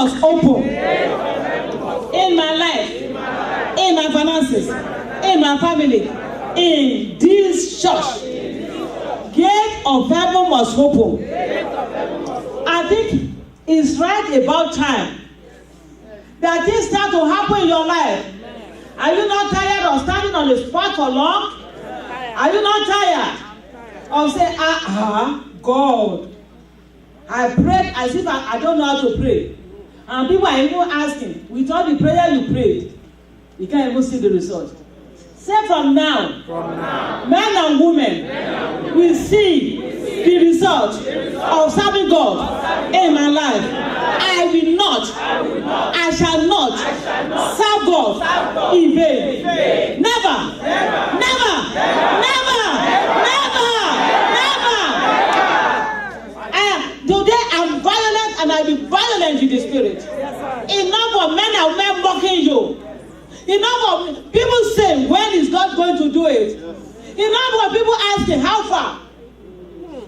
must open in my life, in my finances, in my family, in this church. Gate of heaven must open. I think it's right about time that this start to happen in your life. Are you not tired of standing on the spot for long? Are you not tired of saying, God, I prayed as if I don't know how to pray. And people are even asking, with all the prayer you prayed, you can't even see the result. Say from now, men and women will see the result of serving God in my life. I will not, I shall not serve God in vain. Never, never, never, never. Today I'm violent and I'll be violent in the spirit. Enough of men and women mocking you. Enough of people saying, when is God going to do it? Enough of people asking, how far?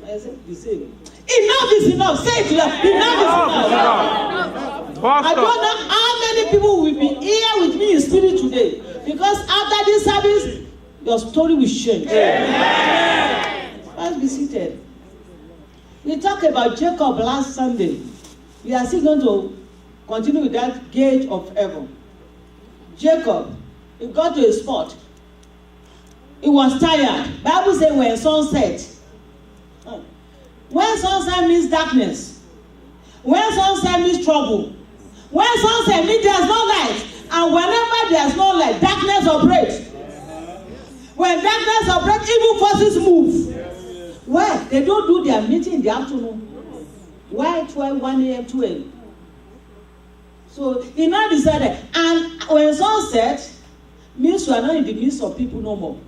I said, the same. Enough is enough. Say it to them. Enough is enough. I don't know how many people will be here with me in spirit today. Because after this service, your story will change. Let's be seated. We talked about Jacob last Sunday. We are still going to continue with that gate of heaven. Jacob, he got to a spot. He was tired. Bible says when sunset. When sunset means darkness. When sunset means trouble. When sunset means there's no light. And whenever there's no light, darkness operates. When darkness operates, evil forces move. Why? They don't do their meeting in the afternoon. Why 12, 1 a.m., 2 a.m.? So he now decided, and when sunset means you are not in the midst of people no more,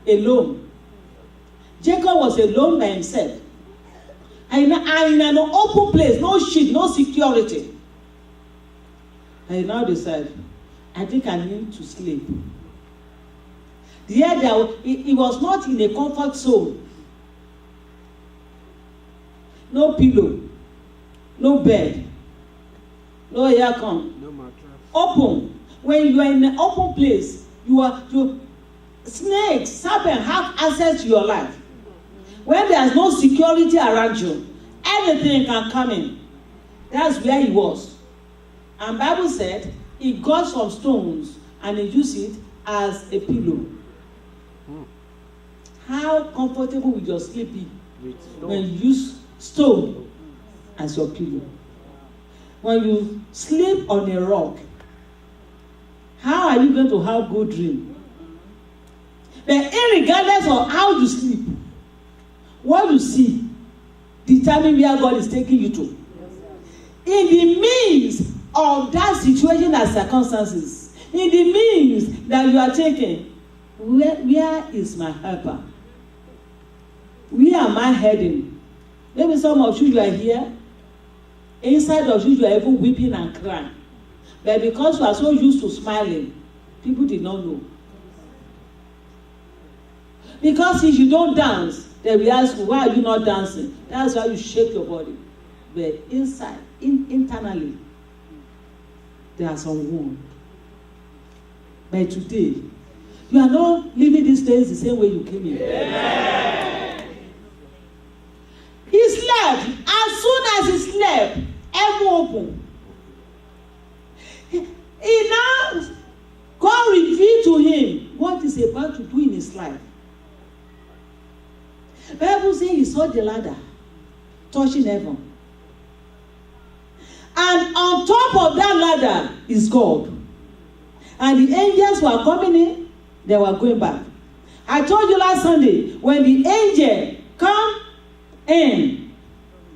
alone. Jacob was alone by himself, and in an open place, no shit, no security. And he now decided, I think I need to sleep. He was not in a comfort zone. No pillow, no bed. No aircon. No mattress. Open. When you are in an open place, snakes, serpents have access to your life. When there's no security around you, anything can come in. That's where he was. And Bible said he got some stones and he used it as a pillow. How comfortable will your sleep be when you use stone as your pillow? When you sleep on a rock, how are you going to have good dream? But regardless of how you sleep, what you see determine where God is taking you to. In the midst of that situation and circumstances, in the means that you are taking, where is my helper? Where am I heading? Maybe some of you are here. Inside of you are even weeping and crying. But because you are so used to smiling, people did not know. Because if you don't dance, they will ask you, why are you not dancing? That's why you shake your body. But inside, internally, there are some wounds. But today, you are not living these days the same way you came in. Yeah. He slept. As soon as he slept, heaven opened. He now, God revealed to him what he's about to do in his life. The Bible says he saw the ladder touching heaven. And on top of that ladder is God. And the angels were coming in, they were going back. I told you last Sunday, when the angel come in,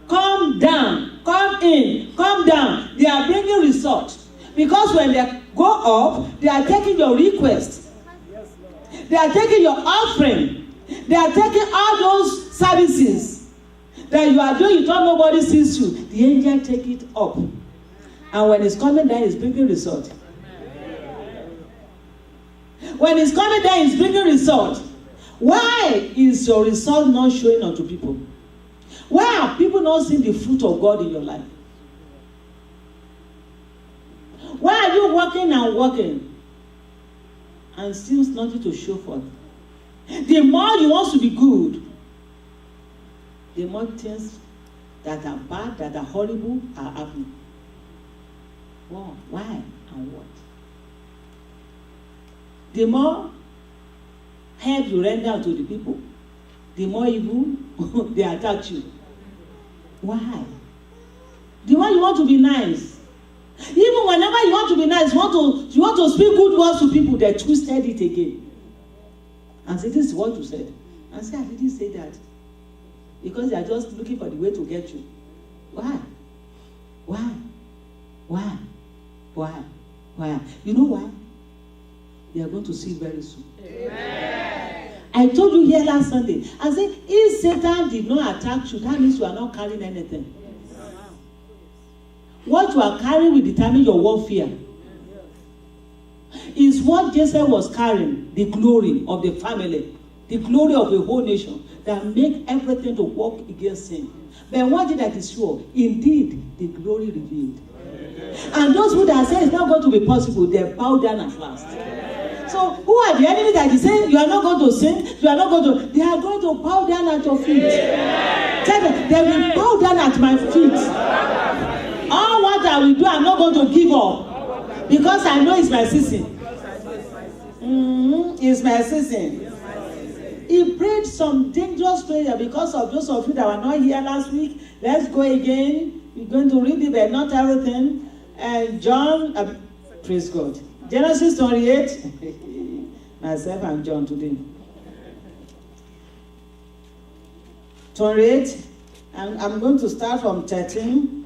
come down, come in, come down, they are bringing result. Because when they go up, they are taking your request. They are taking your offering. They are taking all those services that you are doing, you thought nobody sees you. The angel take it up. And when it's coming down, it's bringing result. When it's coming down, it's bringing result. Why is your result not showing unto people? Why are people not seeing the fruit of God in your life? Why are you working and working and still nothing to show for it? The more you want to be good, the more things that are bad, that are horrible, are happening. Wow. Why and what? The more help you render to the people, the more evil they attack you. Why? The more you want to be nice. Even whenever you want to be nice, you want to speak good words to people, they twisted it again. And say, this is what you said. And say, I didn't say that. Because they are just looking for the way to get you. Why? Why? Why? Why? Why? You know why? You are going to see very soon. Amen. I told you here last Sunday. I said, if Satan did not attack you, that means you are not carrying anything. What you are carrying will determine your warfare. Is what Joseph was carrying, the glory of the family, the glory of the whole nation, that make everything to work against him. But one thing that is sure, indeed, the glory revealed. And those who that say it's not going to be possible, they bow down at last. So who are the enemies that is saying you are not going to sin, you are not going to, they are going to bow down at your feet. Tell them, they will bow down at my feet. All what I will do, I'm not going to give up. Because I know it's my season. It's my season. He prayed some dangerous prayer because of those of you that were not here last week. Let's go again. We're going to read it, but not everything. And John, praise God. Genesis 28. Myself and John today. 28. And I'm going to start from 13.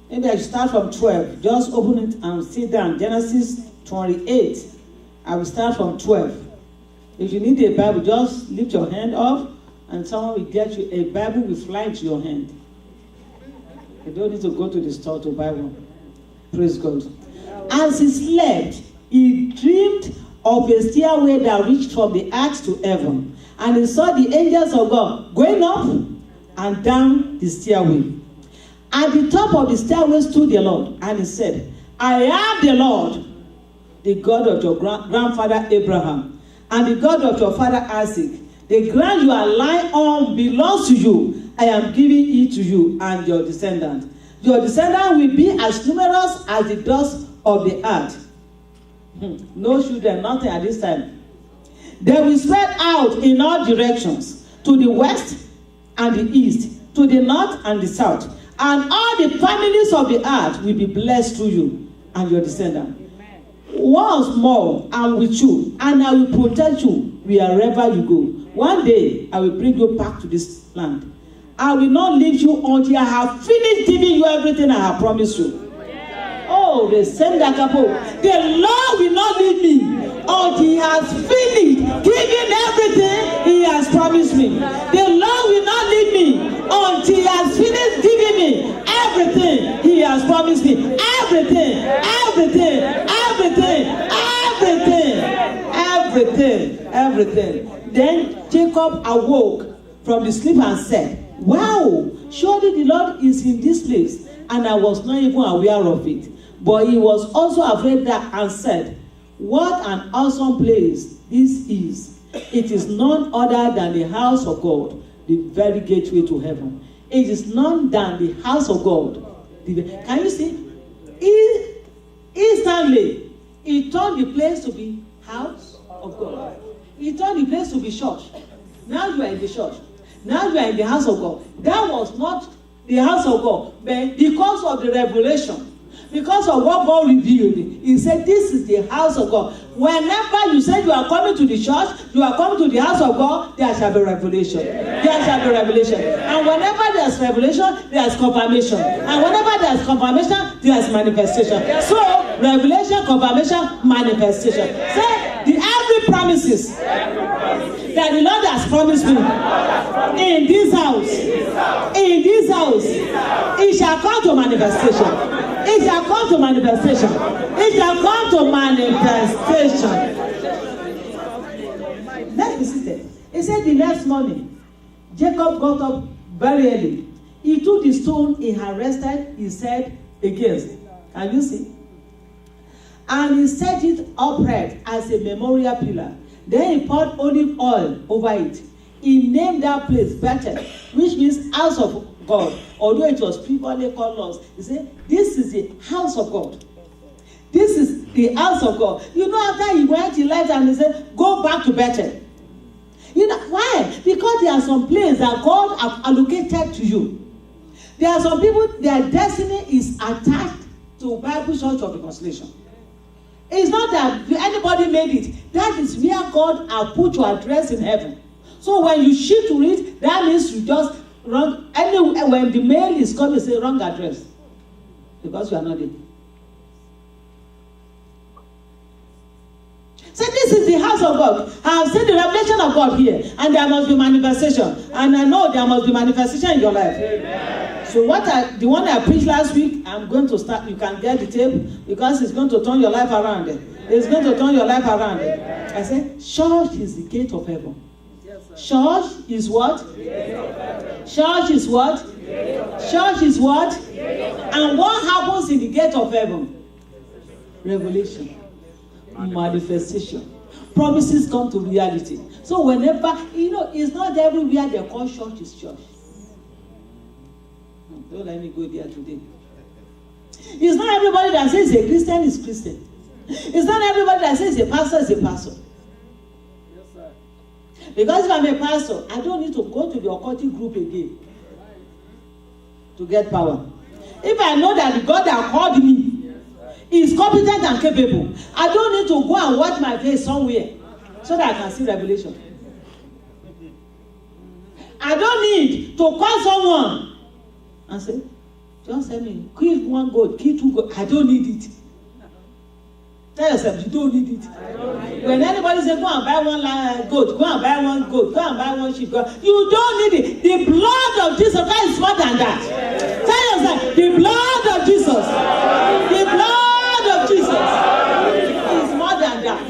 Maybe I should start from 12. Just open it and sit down. Genesis 28. I will start from 12. If you need a Bible, just lift your hand up and someone will get you a Bible will fly into your hand. You don't need to go to the store to buy one. Praise God. As he slept, he dreamed of a stairway that reached from the earth to heaven. And he saw the angels of God going up and down the stairway. At the top of the stairway stood the Lord, and he said, I am the Lord, the God of your grandfather Abraham, and the God of your father Isaac. The ground you are lying on belongs to you. I am giving it to you and your descendants. Your descendants will be as numerous as the dust of the earth. No children, nothing at this time. They will spread out in all directions, to the west and the east, to the north and the south. And all the families of the earth will be blessed through you and your descendants. Once more, I'm with you, and I will protect you wherever you go. One day, I will bring you back to this land. I will not leave you until I have finished giving you everything I have promised you. Oh, the same that couple. The Lord will not leave me until He has finished giving everything He has promised me. The Lord will not leave me until He has finished giving me everything He has promised me. Everything, everything, everything, everything, everything, everything. Then Jacob awoke from the sleep and said, wow, surely the Lord is in this place, and I was not even aware of it. But he was also afraid that and said, what an awesome place this is. It is none other than the house of God, the very gateway to heaven. It is none than the house of God. Can you see? Instantly, he turned the place to be house of God. He turned the place to be church. Now you are in the church. Now you are in the house of God. That was not the house of God, but because of the revelation, because of what God revealed, He said, this is the house of God. Whenever you say you are coming to the church, you are coming to the house of God, there shall be revelation. There shall be revelation. And whenever there is revelation, there is confirmation. And whenever there is confirmation, there is manifestation. So, revelation, confirmation, manifestation. Say, the every promises that the Lord has promised me in this house, in this house, it shall come to manifestation. It shall come to manifestation. It shall come to manifestation. Let's be seated. He said the next morning, Jacob got up very early. He took the stone he had rested, he said, against. Can you see? And he set it upright as a memorial pillar. Then he poured olive oil over it. He named that place Bethel, which means house of God. Although it was previously called Lost. He said, this is the house of God. This is the house of God. You know, after he went, he left and he said, go back to Bethel. You know why? Because there are some places that God have allocated to you. There are some people, their destiny is attached to Bible Church of Reconciliation. It's not that anybody made it. That is where God has put your address in heaven. So when you shift to it, that means you just wrong. Anyway, when the mail is coming, say wrong address. Because you are not there. So this is the house of God. I have seen the revelation of God here. And there must be manifestation. And I know there must be manifestation in your life. Amen. So the one I preached last week, I'm going to start. You can get the tape because it's going to turn your life around. It's going to turn your life around. I said, church is the gate of heaven. Church is what? Church is what? Church is what? And what happens in the gate of heaven? Revelation. Manifestation. Promises come to reality. So whenever, it's not everywhere they call church is church. Don't let me go there today. It's not everybody that says a Christian is Christian. It's not everybody that says a pastor is a pastor. Yes, sir. Because if I'm a pastor, I don't need to go to the occultic group again to get power. If I know that the God that called me is competent and capable, I don't need to go and watch my face somewhere so that I can see revelation. I don't need to call someone and say, just tell me, kill one goat, kill two goats. I don't need it. Tell yourself, you don't need it. When anybody says, go and buy one goat, go and buy one goat, go and buy one sheep, you don't need it. The blood of Jesus Christ is more than that. Tell yourself, the blood of Jesus. The blood of Jesus is more than that.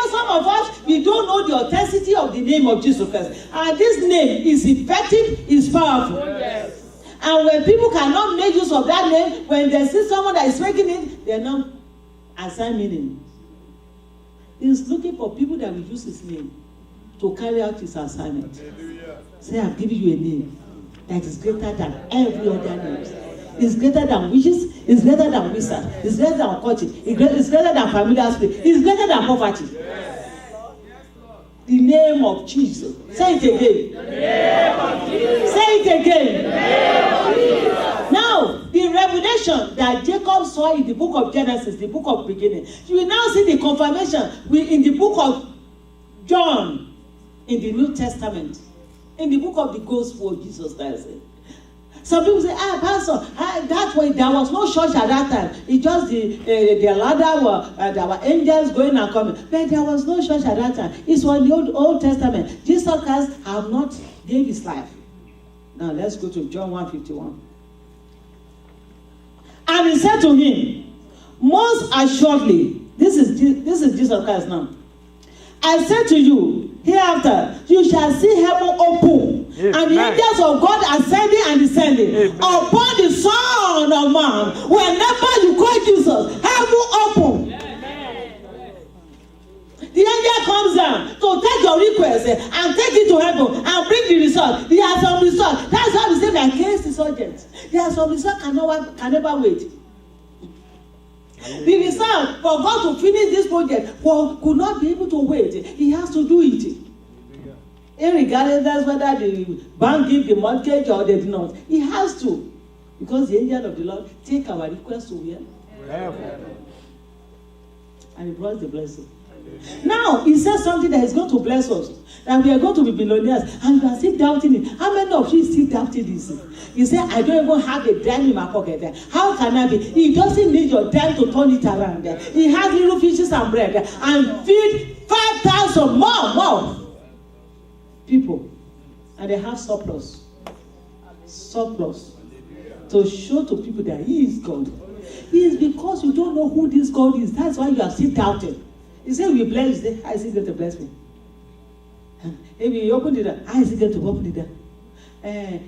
Some of us, we don't know the authenticity of the name of Jesus Christ. And this name is effective, is powerful. And when people cannot make use of that name, when they see someone that is making it, they are not assigning meaning. He's looking for people that will use his name to carry out his assignment. Say, I've given you a name that is greater than every other name. It's greater than witches, it's greater than wizards, it's greater than occultic, it's greater than familiar spirit, it's greater than poverty. The name of Jesus. Say it again. The name of Jesus. Say it again. The name of Jesus. Now, the revelation that Jacob saw in the book of Genesis, the book of beginning, you will now see the confirmation in the book of John in the New Testament, in the book of the Gospel of Jesus Christ. Some people say, Pastor, that way there was no church at that time. It's just the ladder, there were angels going and coming. But there was no church at that time. It's on the Old Testament. Jesus Christ have not gave his life. Now let's go to John 1:51. And he said to him, most assuredly, this is Jesus Christ now. I say to you, hereafter you shall see heaven open, amen, and the angels of God ascending and descending, amen, upon the Son of Man. Whenever you call Jesus, heaven open. Amen. The angel comes down to take your request and take it to heaven and bring the result. There are some results. That's why we say my case is urgent. There are some results can never wait. The result for God to finish this project could not be able to wait. He has to do it. Irregardless whether the bank give the mortgage or they do not. He has to. Because the angel of the Lord take our request to where? And he brought the blessing. Now, he says something that is going to bless us. That we are going to be billionaires. And you are still doubting it. How many of you still doubting this? You say, I don't even have a dime in my pocket. How can I be? He doesn't need your dime to turn it around. He has little fishes and bread. And feed 5,000 more people. And they have surplus. Surplus. To show to people that he is God. It is because you don't know who this God is. That's why you are still doubting. He said, we bless you. How is he going to bless me? If you open the door, how is he going to open the door?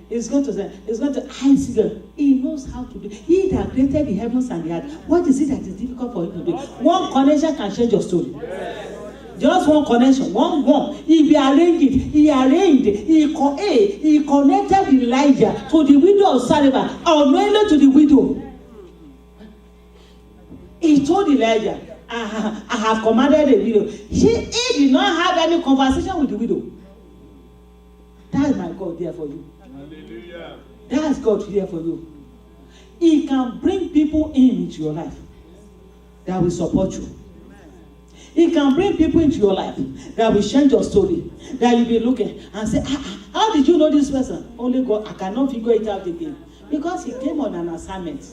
He's going to ice God. He knows how to do. He that created the heavens and the earth. What is it that is difficult for him to do? One connection can change your story. Yes. Just one connection, one. He arranged it. He connected Elijah to the widow of Sarepta, unknowingly to the widow. He told Elijah, I have commanded the widow. He did not have any conversation with the widow. That's my God there for you. Hallelujah. That's God here for you. He can bring people into your life that will support you. He can bring people into your life that will change your story. That you'll be looking and say, how did you know this person? Only God. I cannot figure it out again. Because he came on an assignment.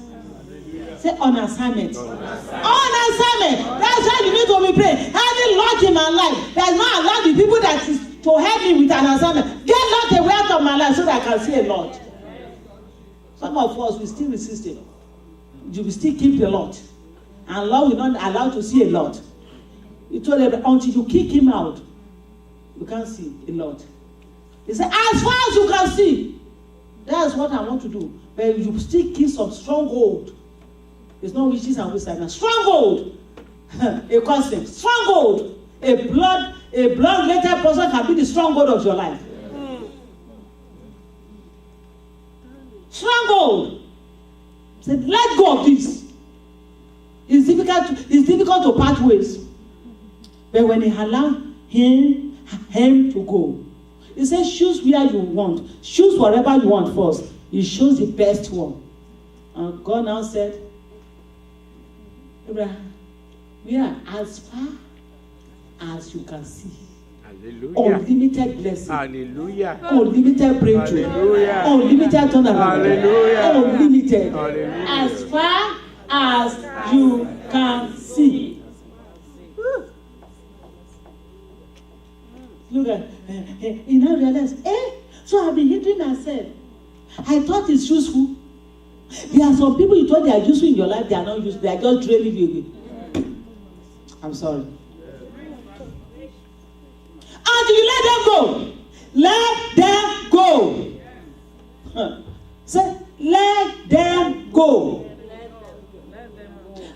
Say on assignment. On assignment. That's why you need to be praying. Having Lord in my life does not allow the people that is to help me with an assignment. Get Lord away out of my life so that I can see a Lord. Some of us will still resist it. You will still keep the Lord. And Lord will not allow to see a Lord. He told them until you kick him out, you can't see a Lord. He said, as far as you can see, that's what I want to do. But you still keep some stronghold. It's not witches and wizards. Stronghold. A custom. Stronghold. A blood-related person can be the stronghold of your life. Stronghold. Said, let go of this. It's difficult to part ways. But when he allowed him to go, he said, choose where you want. Choose whatever you want first. He chose the best one. And God now said, Abraham, we are as far as you can see. Hallelujah. Unlimited blessing. Hallelujah. Unlimited breakthrough. Hallelujah. Unlimited turnaround. Hallelujah. Unlimited. Hallelujah. As far as you can see. Look at, you now realize, so I've been hindering myself. I thought it's useful. There are some people you thought they are useful in your life, they are not useful. They are just draining you. I'm sorry. Until you let them go. Let them go. Say, let them go.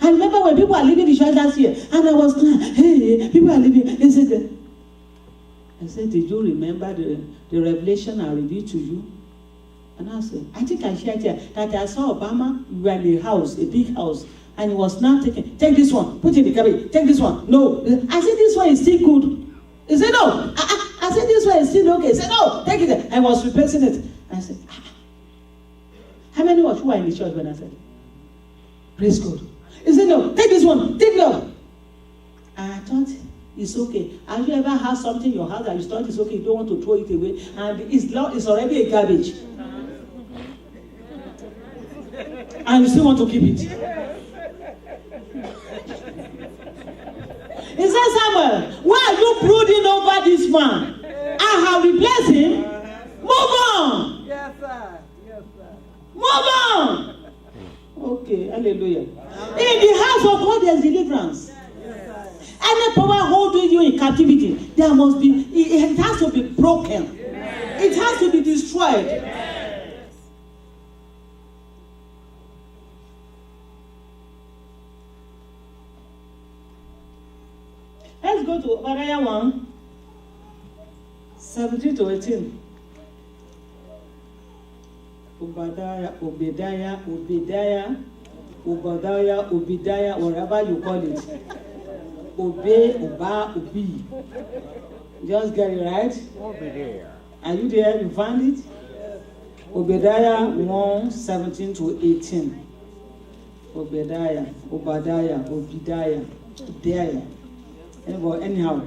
I remember when people are leaving the church last year, and I was like, hey, people are leaving. I said, did you remember the revelation I revealed to you? And I said, I think I shared here that I saw Obama, we were in a house, a big house, and he was now taking, take this one, put it in the garbage, take this one. No. I said, this one is still good. He said, no. I said, this one is still okay. He said, no, take it. I was replacing it. I said, how many of you were in the church when I said, praise God? He said, no, take this one, take it up. And I thought, it's okay. Have you ever had something in your house that you thought it's okay, you don't want to throw it away, and it's already a garbage? And you still want to keep it? He said, Samuel, why are you brooding over this man? I have replaced him. Move on. Yes, sir. Yes, sir. Move on. Okay, hallelujah. In the house of God, there's deliverance. Any power holding you in captivity, there must be, it has to be broken. Amen. It has to be destroyed. Amen. Let's go to Obadiah 1, 17 to 18. Obadiah, whatever you call it. Obi. Just get it right. Obadiah. Are you there? You found it? Obadiah 1, 17 to 18. Obadiah. Anyhow.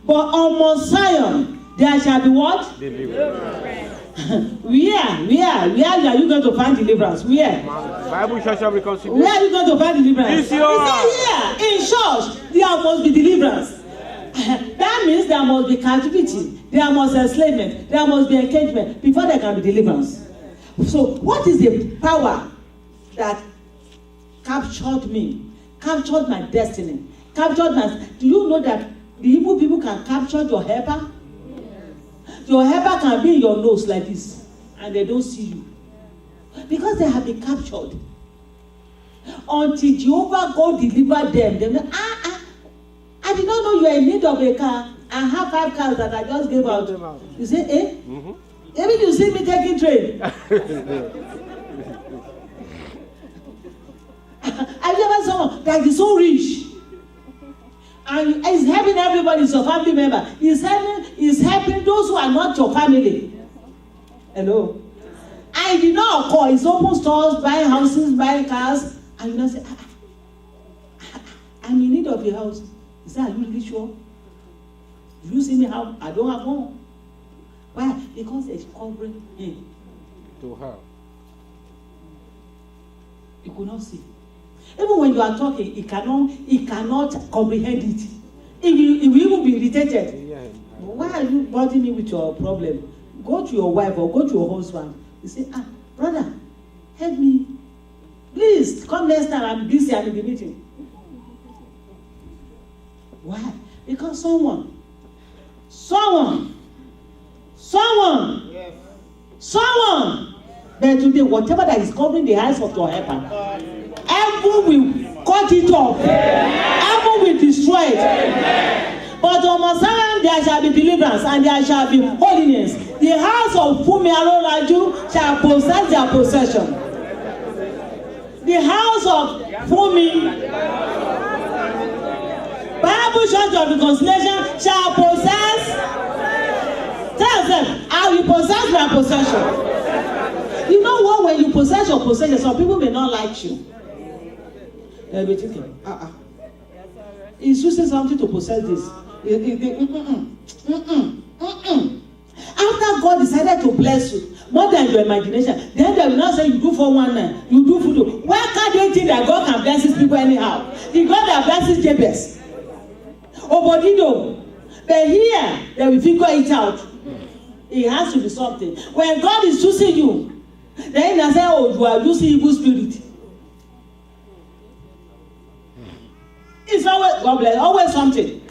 But on Mount Zion there shall be what? Deliverance. Where are you going to find deliverance? Where? Bible Church of Reconciliation. Where are you going to find deliverance? Here. In church, there must be deliverance. That means there must be captivity, there must be enslavement, there must be engagement before there can be deliverance. So, what is the power that captured me, captured my destiny, captured my? Do you know that the evil people can capture your helper? Your helper can be in your nose like this. and they don't see you. Because they have been captured. Until Jehovah God deliver them. They say, I did not know you are in need of a car. I have 5 cars that I just gave out. You say, eh? Mm-hmm. Maybe you see me taking train. Have you ever someone that is so rich? And is helping everybody, is your family member. Is helping those who are not your family. Hello? I did not occur. It's open stores, buying houses, buying cars. And you know, say, I'm in need of a house. He said, are you really sure? Do you see me how I don't have one? Why? Because it's covering him. To her. You could not see. Even when you are talking, he cannot comprehend it. He will even be irritated. Yeah. Why are you bothering me with your problem? Go to your wife or go to your husband. You say, brother, help me. Please, come next time. I'm busy. I'm in the meeting. Why? Because someone, but today, whatever that is covering the eyes of your helper, heaven will cut it off. Heaven will destroy it. But on Mount Zion there shall be deliverance and there shall be holiness. The house of Fumi Aloraju shall possess their possession. The house of Fumi Bible Church of Reconciliation shall possess. Tell them, I will possess my possession. You know what? When you possess your possession, some people may not like you. They'll be thinking, he's using something to possess this. After God decided to bless you more than your imagination, then they will not say you do 419, you do voodoo. Why can't they think that God can bless his people anyhow? The God that blesses Jabez, Obodido, but here they will figure it out. It has to be something. When God is choosing you, then they say, oh, you are using evil spirit. It's always, God bless, always something.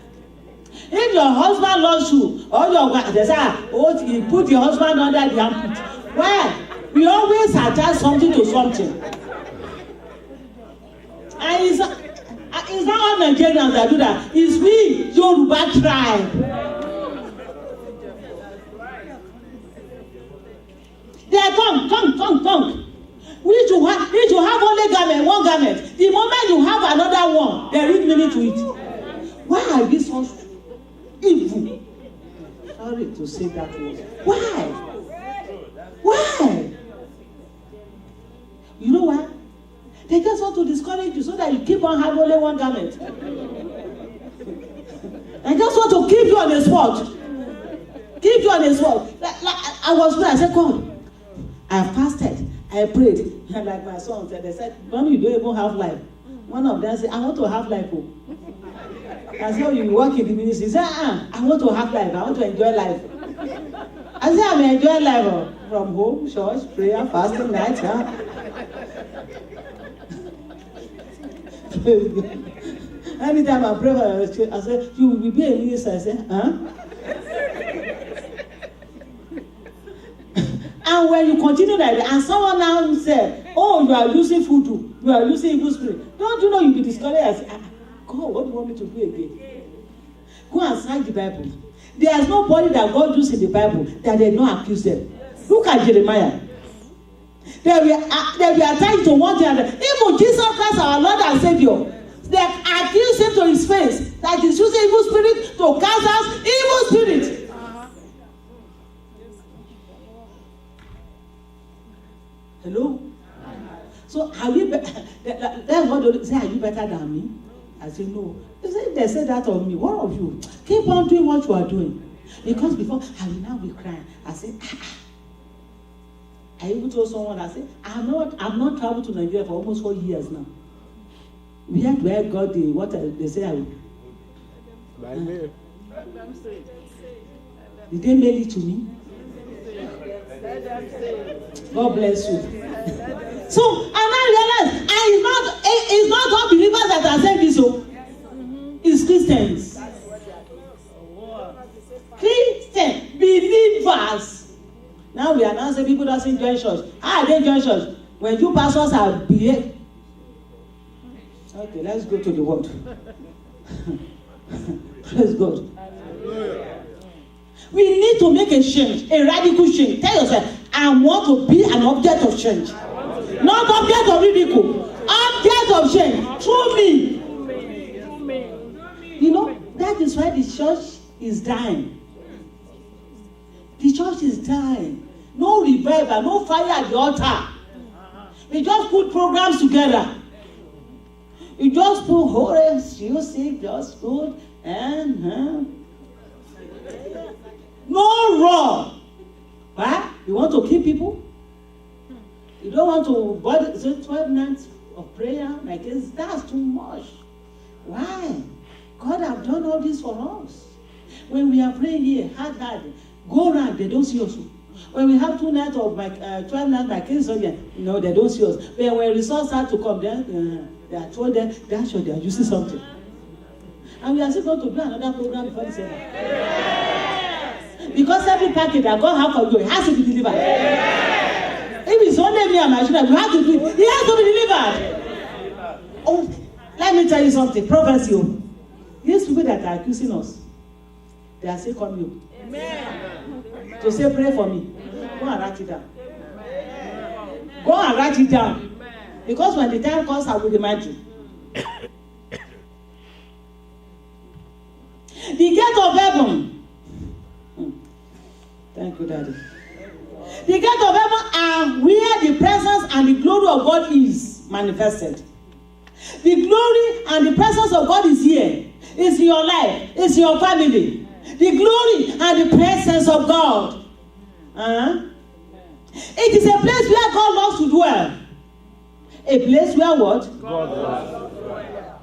If your husband loves you, or your wife, they say, oh, you put your husband under the armpit. Why? We always attach something to something. And it's not all Nigerians that do that. It's we, Yoruba tribe. They are come. We need to have only garment, one garment. The moment you have another one, there is meaning to it. Why are we so evil? Sorry to say that word. Why? You know why? They just want to discourage you so that you keep on having only one garment. They just want to keep you on the spot. Like, I was praying, I said, God, I fasted, I prayed, and like my son said, they said, Mommy, you don't even have life. One of them said, I want to have life. Oh. I said, oh, you work in the ministry. He said, I want to have life. I want to enjoy life. I said, I'm enjoying life from home, church, prayer, fasting, night. Anytime I pray for a church, I said, you will be a minister. I said, And when you continue like that, and someone now said, oh, you are using voodoo, you are using evil spirit, don't you know you'll be discouraged? God, what do you want me to do again? Go and cite the Bible. There is nobody that God used in the Bible that they don't accuse them. Look at Jeremiah. They were attached to one another. Even Jesus Christ, our Lord and Savior, they accused him to his face that he's using evil spirit to cast out evil spirit. Hello? So are we better? That's what they say, are you better than me? I say no. They say that of me. What of you? Keep on doing what you are doing. Because before I will now be crying. I say, I even told someone, I said, I've not traveled to Nigeria for almost 4 years now. Where do I got the what they say I will? By mail. Did they mail it to me? God bless you. So and I realized it's not all believers that are saying this. So it's Christians, believers. Now we are now saying people doesn't join church. How are they join church? When you pastors are behave. Okay, let's go to the word. Praise God. We need to make a change, a radical change. Tell yourself, I want to be an object of change. Not object of ridicule. Object of change. Through me. You know, that is why the church is dying. The church is dying. No revival, no fire at the altar. We just put programs together. You just put Horace, music, just put and no raw. Why? You want to keep people? You don't want to body 12 nights of prayer like this. That's too much. Why? God have done all this for us. When we are praying here, hard, go around, they don't see us. When we have 2 nights of 12 nights like this, no, they don't see us. But when results start to come, then they are told them that show they are using something. And we are still going to do another program before December. Yes. Because every package that God has for you, it has to be delivered. Yes. If it's only me and my children, you have to do it. It has to be delivered. Oh, let me tell you something. Prophecy. These people that are accusing us, they are still coming. Amen. To say, pray for me. Go and write it down. Go and write it down. Because when the time comes, I will remind you. The gate of heaven. Thank you, Daddy. The gate of heaven are where the presence and the glory of God is manifested. The glory and the presence of God is here. It's in your life. It's in your family. The glory and the presence of God. It is a place where God loves to dwell. A place where what? God loves to dwell.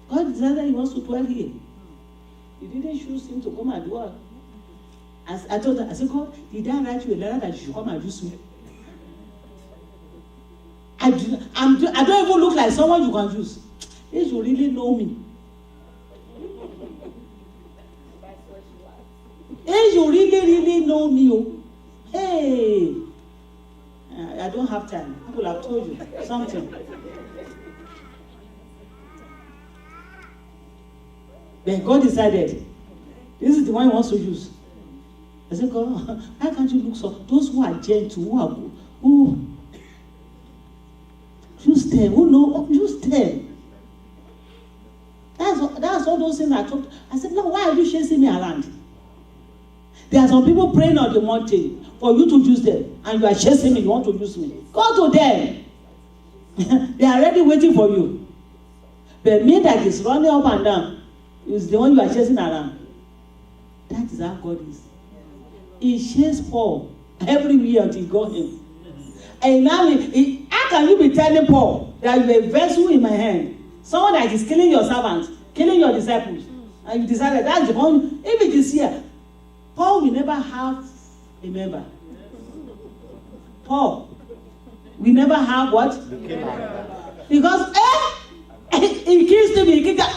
God decided He wants to dwell here. He didn't choose Him to come and dwell. As I told her, I said, God, did I write you a letter that you should come and use me? I don't even look like someone you can use. If you really know me. If you really know me, hey, I don't have time. People have told you something. Then God decided, this is the one He wants to use. I said, God, why can't you look so? Those who are gentle, who are good, who use them, who know, use them. That's all those things I talked. I said, no, why are you chasing me around? There are some people praying on the mountain for you to use them, and you are chasing me, you want to use me. Go to them. They are already waiting for you. But me that is running up and down is the one you are chasing around. That is how God is. He chased Paul everywhere until he got him. And now, how can you be telling Paul that you are a vessel in my hand? Someone that is killing your servants, killing your disciples. And you decided that's the one. If it is here, Paul will never have a member. Paul will never have what? Because he kills them, he kills them.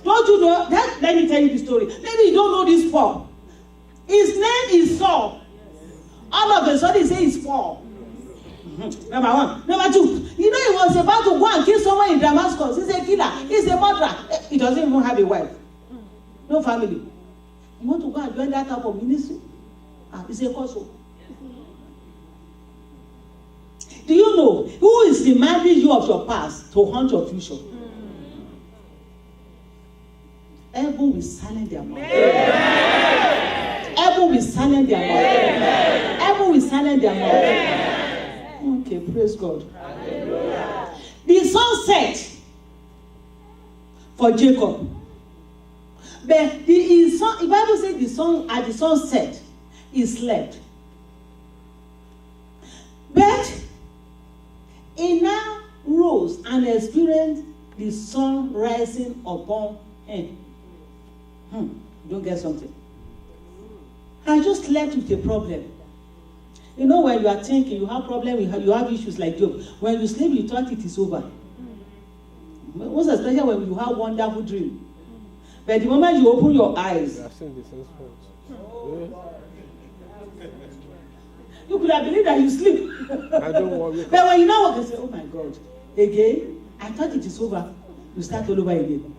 Don't you know? Let me tell you the story. Maybe you don't know this Paul. His name is Saul. All of a sudden he says it's Paul. Number one. Number two, you know he was about to go and kill someone in Damascus. He's a killer. He's a murderer. He doesn't even have a wife. No family. You want to go and join that type of ministry? It's a cause. Do you know who is reminding you of your past to haunt your future? Heaven will silence their mouth. Heaven will silence their mouth. Heaven will silence their mouth. Okay, praise God. Hallelujah. The sun set for Jacob. But the Bible says the sun at the sunset he slept. But he now rose and experienced the sun rising upon him. Don't get something. I just slept with a problem. You know, when you are thinking, you have problems, you have issues like Job. When you sleep, you thought it is over. Most especially when you have wonderful dream. But the moment you open your eyes, could have believed that you sleep. I don't worry. But when you now walk and say, oh my God, again, I thought it is over. You start all over again.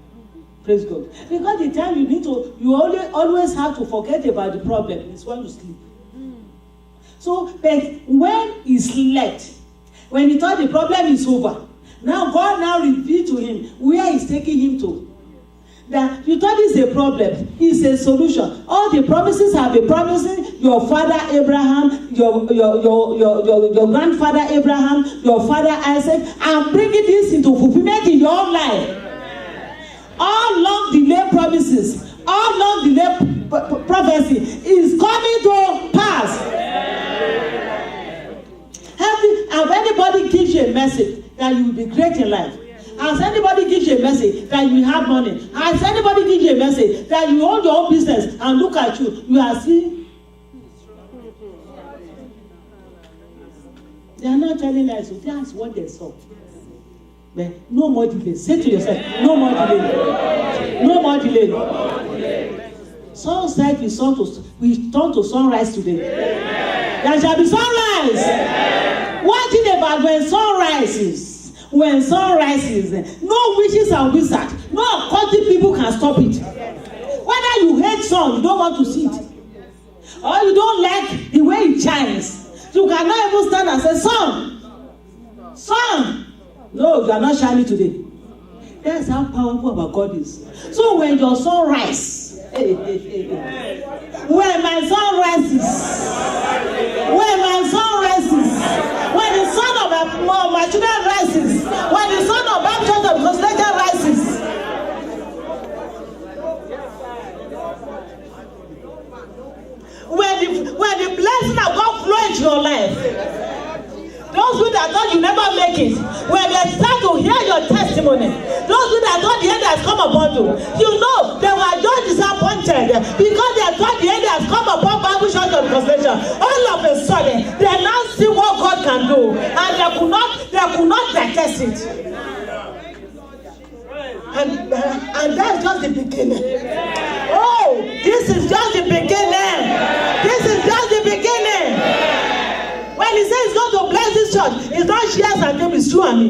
Praise God. Because the time you always have to forget about the problem is when you sleep. So, but when he slept, when he thought the problem is over, now God now revealed to him where he's taking him to. That you thought it's a problem, it's a solution. All the promises have been promising your father Abraham, your grandfather Abraham, your father Isaac. I'm bringing this into fulfillment in your own life. All long delayed promises, all long delayed prophecy is coming to pass. Have anybody gives you a message that you will be great in life? Has anybody gives you a message that you have money? Has anybody gives you a message that you own your own business and look at you? You are seeing. They are not telling us. That's what they saw. But no more delay. Say to yourself, no more delay. No more delay. Sunset we turn to sunrise today. There shall be sunrise. One thing about when sun rises, no witches and wizards, no occultic people can stop it. Whether you hate sun, you don't want to see it, or you don't like the way it shines, you cannot even stand and say, sun, no, you are not shining today. That's how powerful our God is. So when your sun rises, when my sun rises, when the son of my children rises, when the son of Baptist of Constellation rises, when the blessing of God flows into your life, those who that thought you never make it, when they start to hear your testimony, those who that thought the end has come upon you, you know they were just disappointed because they thought the end has come upon Bible Church of Constellation. All of a sudden, they now see what God can do, and they could not digest it. And that's just the beginning. Oh, this is just the beginning. This is just the beginning. When he says he's going to bless this church, it's not shares and them, it's true and me.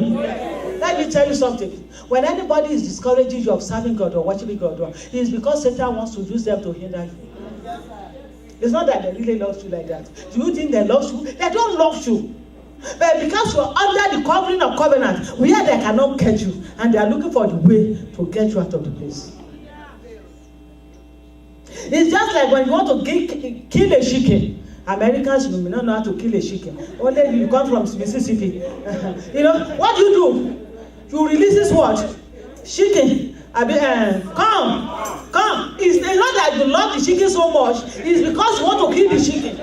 Let me tell you something. When anybody is discouraging you of serving God or worshiping God, it's because Satan wants to use them to hinder you. It's not that they really love you like that. Do you think they love you? They don't love you. But because you're under the covering of covenant, where they cannot catch you, and they are looking for the way to get you out of the place. It's just like when you want to kill a chicken. Americans, you may not know how to kill a chicken. Only you come from Mississippi. You know, what do? You release this word. Chicken. Come. It's not that you love the chicken so much. It's because you want to kill the chicken.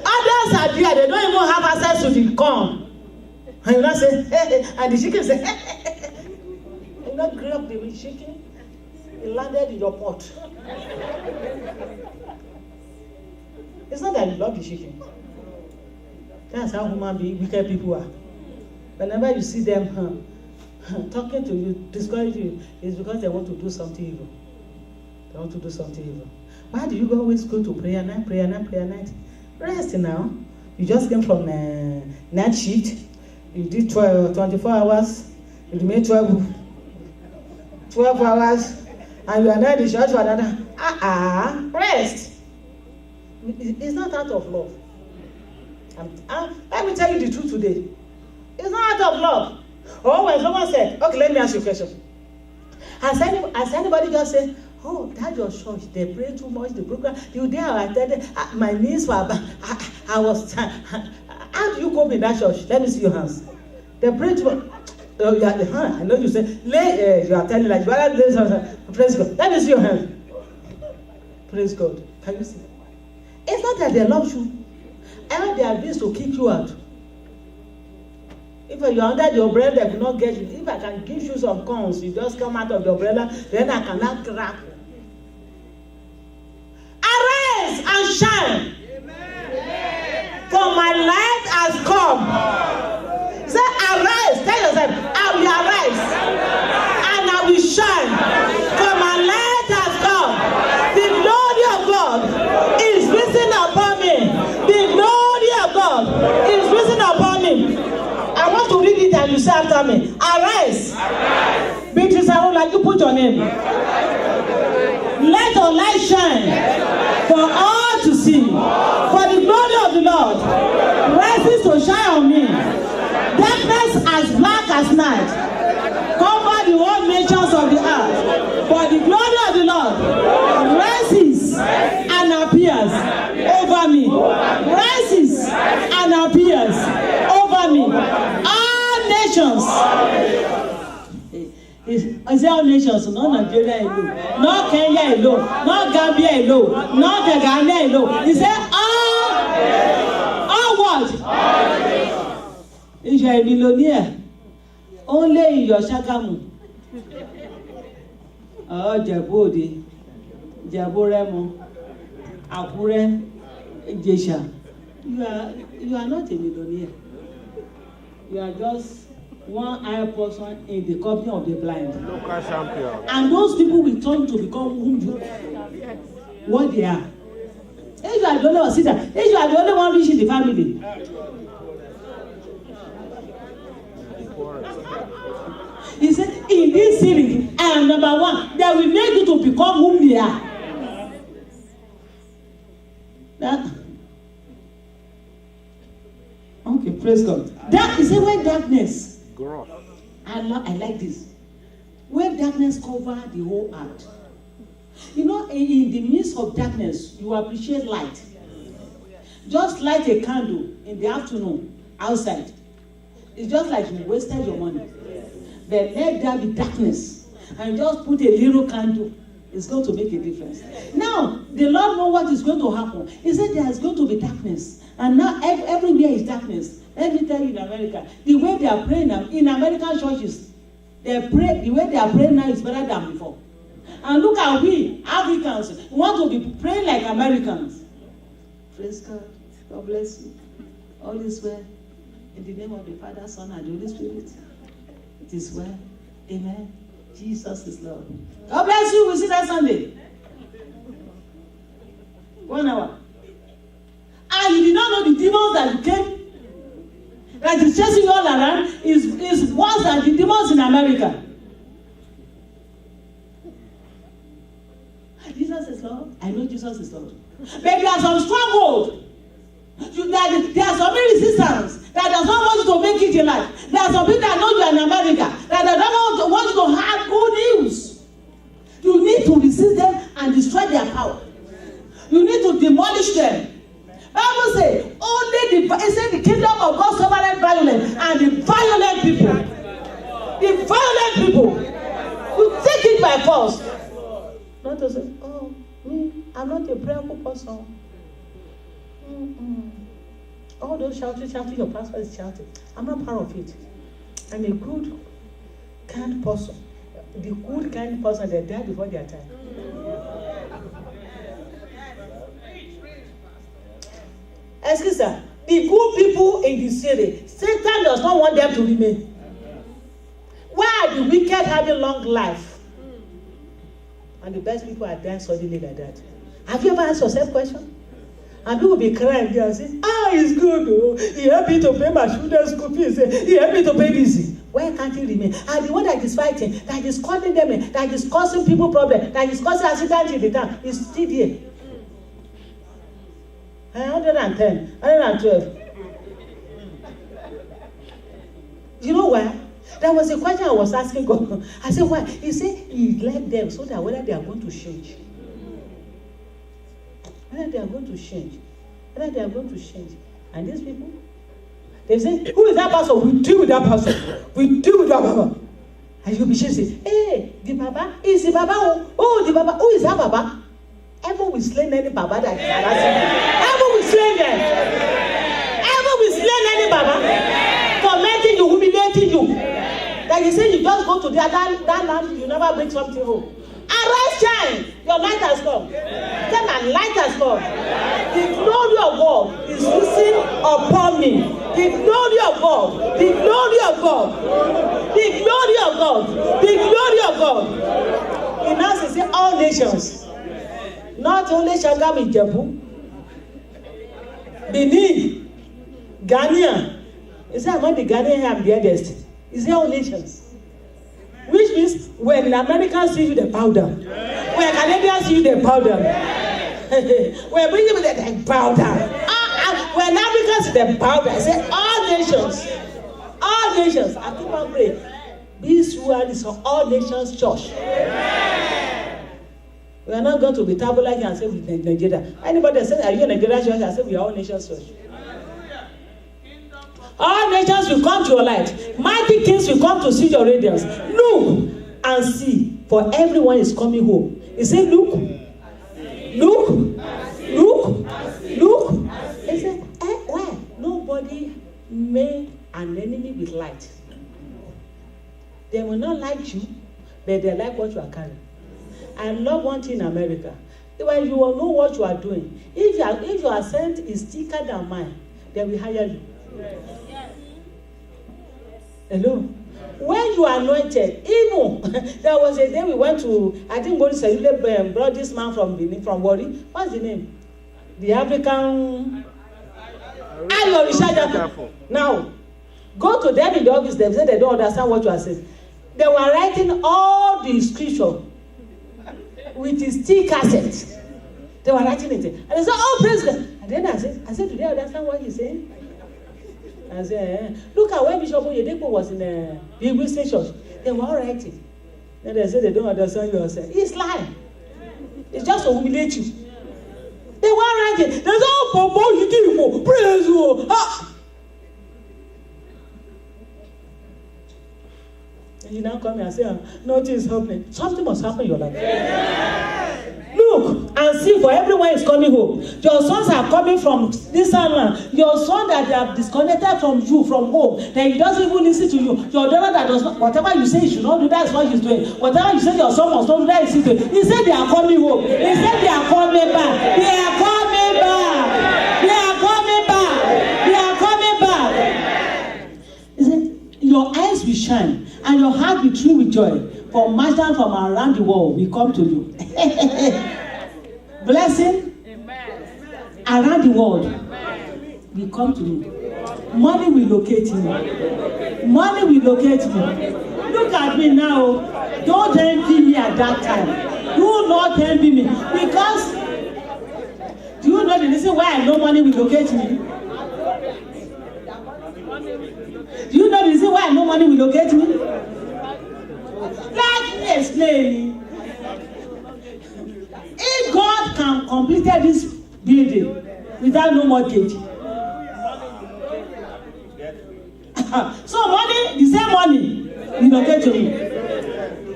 Others are there. They don't even have access to the corn. And you not say, hey, and the chicken say, hey. You not grill up the chicken. It landed in your pot. It's not that you love the chicken. That's how wicked people are. Whenever you see them talking to you, discouraging you, it's because they want to do something evil. They want to do something evil. Why do you always go to prayer night? Rest now. You just came from night shift. You did 24 hours. You made 12 hours. And you are not in the church for another. Rest. It's not out of love. Let me tell you the truth today. It's not out of love. Or when someone said, okay, let me ask you a question. Has anybody just said, oh, that's your church, they pray too much, the program, you there I attended, my knees were I was, how do you cope in that church? Let me see your hands. They pray too much. Oh, yeah, I know you say, you are telling like, praise God. Let me see your hand. Praise God. Can you see? It's not that they love you. And they are being to kick you out. If you're under the umbrella, they will not get you. If I can give you some corns, you just come out of the umbrella, then I cannot grab. Arise and shine. Amen. For my light has come. Say, arise. Tell yourself, I will arise. And I will shine. For my light has come. The glory of God is risen upon me. The glory put your name. Let your light shine for all to see. For the glory of the Lord rises to shine on me. Darkness as black as night cover the whole nations of the earth. For the glory of the Lord rises and appears over me. Rises and appears over me. All nations. Is there all nations? Not Nigeria alone, not Kenya alone, not Gambia alone, not Ghana alone. He said all what? If you are a millionaire, only in your Shagamu. Oh, Jabodi, Jaboremo, Akure, Jesha. You are not a millionaire. You are just one eye person in the company of the blind. Local champion. And those people will turn to become what they are. If you are the only one, sit down. If you are the only one rich in the family. He said, in this series, I am number one. They will make you to become whom they are. Okay, praise God. That is when darkness. I like this. When darkness covers the whole earth. You know, in the midst of darkness, you appreciate light. Just light a candle in the afternoon outside. It's just like you wasted your money. But let there be darkness. And just put a little candle. It's going to make a difference. Now, the Lord knows what is going to happen. He said there is going to be darkness. And now everywhere is darkness. Let me tell you in America, the way they are praying now, in American churches, the way they are praying now is better than before. And look at we, Africans, we want to be praying like Americans. Praise God. God bless you. All is well. In the name of the Father, Son, and the Holy Spirit. It is well. Amen. Jesus is Lord. God bless you. We'll see that Sunday. 1 hour. And you did not know the demons that came, that is chasing all around, is worse than the demons in America. Jesus is Lord. I know Jesus is Lord. But there are some strongholds. There are some resistance that does not want you to make it in life. There are some people that know you are in America that don't want you to have good news. You need to resist them and destroy their power. You need to demolish them. Bible says only the kingdom of God suffereth violence, and the violent people will take it by force. Not to say, oh, me, I'm not a prayerful person. All those shouting, your pastor is shouting. I'm not part of it. I'm a good, kind person. The good, kind person, they die before their time. Excuse me, the good people in the city, Satan does not want them to remain. Why are the wicked having long life? And the best people are dying suddenly like that. Have you ever asked yourself a question? And people will be crying there and say, it's good. Oh. He helped me to pay my children's school fees. He helped me to pay this. Why can't he remain? And the one that is fighting, that is calling them, that is causing people problems, that is causing accidents in the town, is still there. 110, 112. You know why? That was a question I was asking God. I said, why? He said he led them so that whether they are going to change. Whether they are going to change. Whether they are going to change. And these people, they say, who is that person? We deal with that person. We deal with that Baba. And you'll be saying, hey, the Baba is the Baba. Oh, the Baba. Who is that Baba? Ever will slay any Baba that is harassing them. Ever will slay them. Ever will slay any Baba. Tormenting you, humiliating you. Like you say, you just go to that land, you never bring something home. Arise, shine. Your light has come. Tell my light has come. The glory of God is risen upon me. The glory of God. The glory of God. The glory of God. The glory of God. He now says, all nations. Not only Shagamu, Ijebu, Benin, Ghana. He said, among the Ghanaians, I am the eldest. He said, all nations. Which which means when Americans see you, they bow down. When Canadians see you, they bow down. When British people, they bow down. When Africans, they bow down. I say all nations. All nations. I keep on praying. This one is for all nations church. We are not going to be tabula here and say we Nigeria. Anybody that says, are you a Nigerian church? I say we are all nations church. All nations will come to your light. Mighty things will come to see your radiance. Look and see, for everyone is coming home. He said, look. Look. Look. Look. He said, why? Nobody made an enemy with light. They will not like you, but they like what you are carrying. I love one thing in America. When you will know what you are doing, if your scent is thicker than mine, they will hire you. Hello? When you are anointed, even there was a day we went to, I think Boris brought this man from Benin, from Warri. What's the name? The African. Now, go to them in the office, they say they don't understand what you are saying. They were writing all the scripture with his stick cassette. They were writing it. And they said, oh, praise God. And then I said, do they understand what he's saying? I said, look at when Bishop Oyedepo was in the English church. They were all writing. Then they said they don't understand yourself. It's lying. It's just to humiliate you. They were writing. They said, oh, you did it, praise God. And you now come here and say, nothing is happening. Something must happen in your life. Look and see, for everyone is coming home. Your sons are coming from this land. Your son that they have disconnected from you, from home, that he doesn't even listen to you. Your daughter that does not, whatever you say he should not do, that's what he's doing. Whatever you say your son must not do, that is doing. He said they are coming home. He said they are coming back. They are coming back. They are coming back. They are coming back. He said, your eyes will shine and your heart will thrill with joy. For merchants from around the world will come to you. Blessing around the world will come to you. Money will locate you. Money will locate you. Look at me now. Don't envy me at that time. Do not envy me. Because, do you know the reason why I know money will locate me? Do you know the reason why I know money will locate me? Let me explain. If God can complete this building without no mortgage, so money, the same money, will locate to me.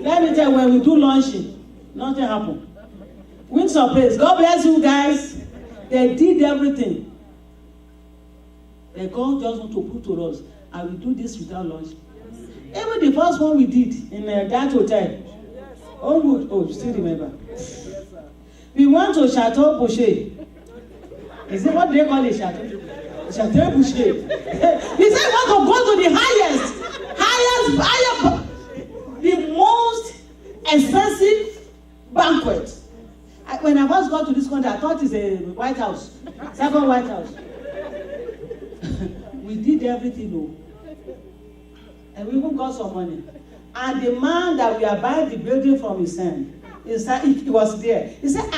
Let me tell you, when we do launching, nothing happened. Win surprise. God bless you guys. They did everything. And God just want to prove to us, I will do this without launching. Even the first one we did in that hotel. Oh, you still remember? We went to Chateau Boucher. Is it what they call it, Chateau? Chateau Boucher. He said, want to go to the highest, the most expensive banquet. When I first got to this country, I thought it's a White House, second White House. We did everything, though. And we even got some money. And the man that we are buying the building from his hand, he was there. He said,